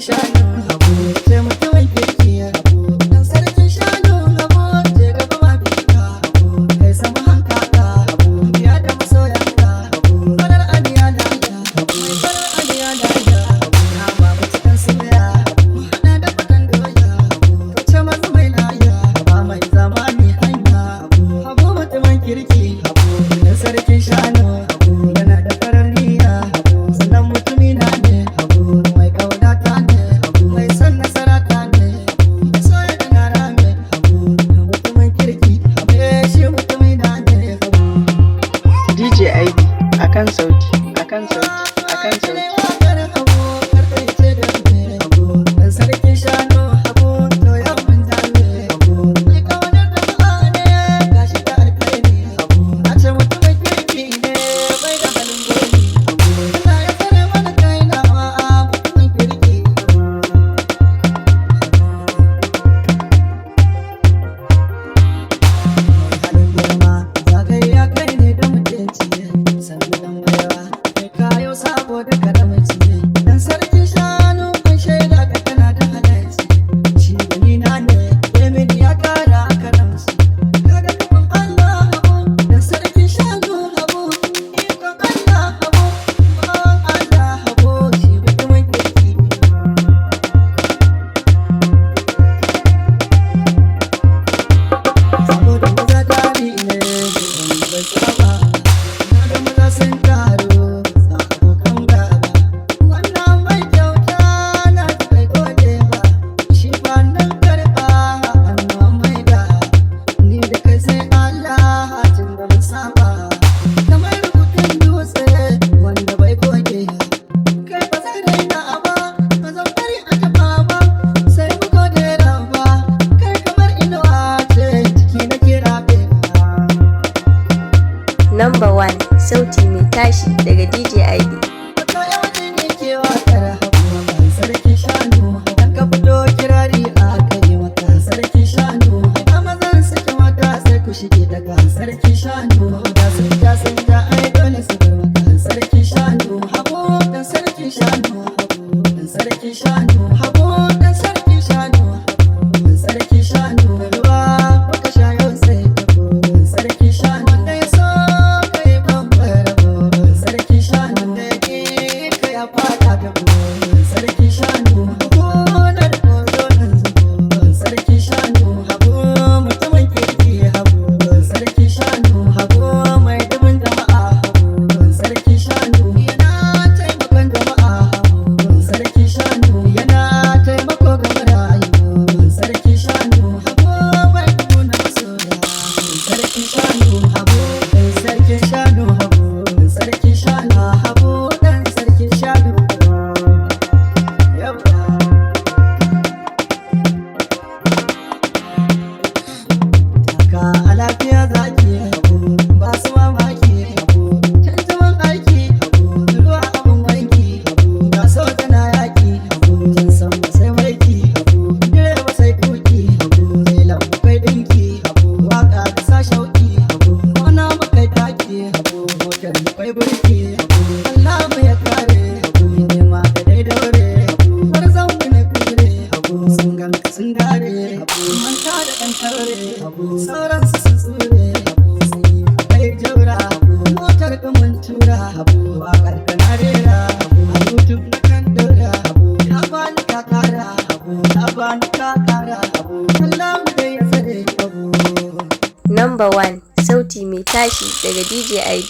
Shanu Habu ce mutumin kirki Habu dan sarkin Shanu Habu je gaba ma bika Habu kai sama hankaka Habu ya da masoyanka Habu farar aniya da Habu farar aniya da Habu na babu cikin soya Habu hada da fatan doya Habu ce masu mai laya ba mai zamani hanya Habu mutumin kirki Habu dan sarkin Shanu Habu yana da farar niyya Habu sannan mutumi na ne Habu mai kaunata ne Habu mai son nasara ta ne Habu da soya da na rame Habu mutumin kirki Habu shi mutumi na ne Habu DJ ID akan sauti akan sauti akan sauti sarkin Shanu Habu to yau mun dame Habu mai kaunar da ma'ane gashi da alkhairi Habu a ce mutumin kirki ne bai da halin gori Habu Allah ya tsare mana kai na wa'a mutumin kirki halin girma zagayya kai ne da mutunci sannu dan baiwa kai kayo saboda karamci dan sarkin Shanu kun shaida ka kana da halarci shi gani na ne yemin ya kara karamci kaga dukkan Allah Habu dan sarkin Shanu Habu ikon Allah Habu bawan Allah Habu shi mutumin kirki saboda maza dami ne bai saba na da maza sun taru sa abokan gaba wannan mai kyauta na kai gode ba shi ba nan karɓa amma mai da ni da kai sai Allah tun da mun saba kamar rubutun dutse wanda bai goge kai ba zai daina ba ba zan bari a taɓa ba sai mu gode raba kai kamar inuwa ce ciki na kira bera Number 1 sauti mai tashi daga DJ ID. sarkin Shanu dan ka fito kirari a kai maka sarkin Shanu a mazan suke mata sai ku shige daga sarkin Shanu da sun ja ai dole su bar maka sarkin Shanu Habu dan sarkin Shanu Habu dan sarkin Shanu Habu dan sarkin Shanu Habu dan sarkin Shanu ruwa baka shayo sai tabo dan sarkin Shanu wanda ya so kai babbar rabo sarkin Shanu wanda ya ki kai a fata da sarkin Shanu Habu na da kozo nan zubo sarkin Shanu Habu mutumin kirki Habu sarkin Shanu Habu mai dubin jama'a Habu sarkin Shanu yana taimakon jama'a Habu sarkin Shanu yana taimako ga marayu sarkin Shanu Habu mai nuna masoya sarkin Shanu Habu sarkin Shanu Habu sarkin Shanu Habu dan sarkin Shanu Taka a lafiya zaki Habu ba su mamaki Habu canjaman aiki Habu ruwa abin wanki Habu na so tana yaki Habu kin san ba sai maiki Habu direba sai tuki Habu sai lambu kai dinki Habu waka da sa shauki Habu kona makai taki Habu motar da kai burki Habu Allah mu ya kare Habu nema da dai daure Habu farzan mu ne kure Habu sun ganka sun dare Habu manta da kan taure Habu sauran su sun tsure Habu sai kai jaura Habu motar ka mun tura Habu wakar ka na rera Habu a YouTube na kan daura Habu ya bani ka kara Habu ya bani ka kara Habu Allah mu dai ya tsare Habu Number 1 sauti mai tashi daga DJ ID.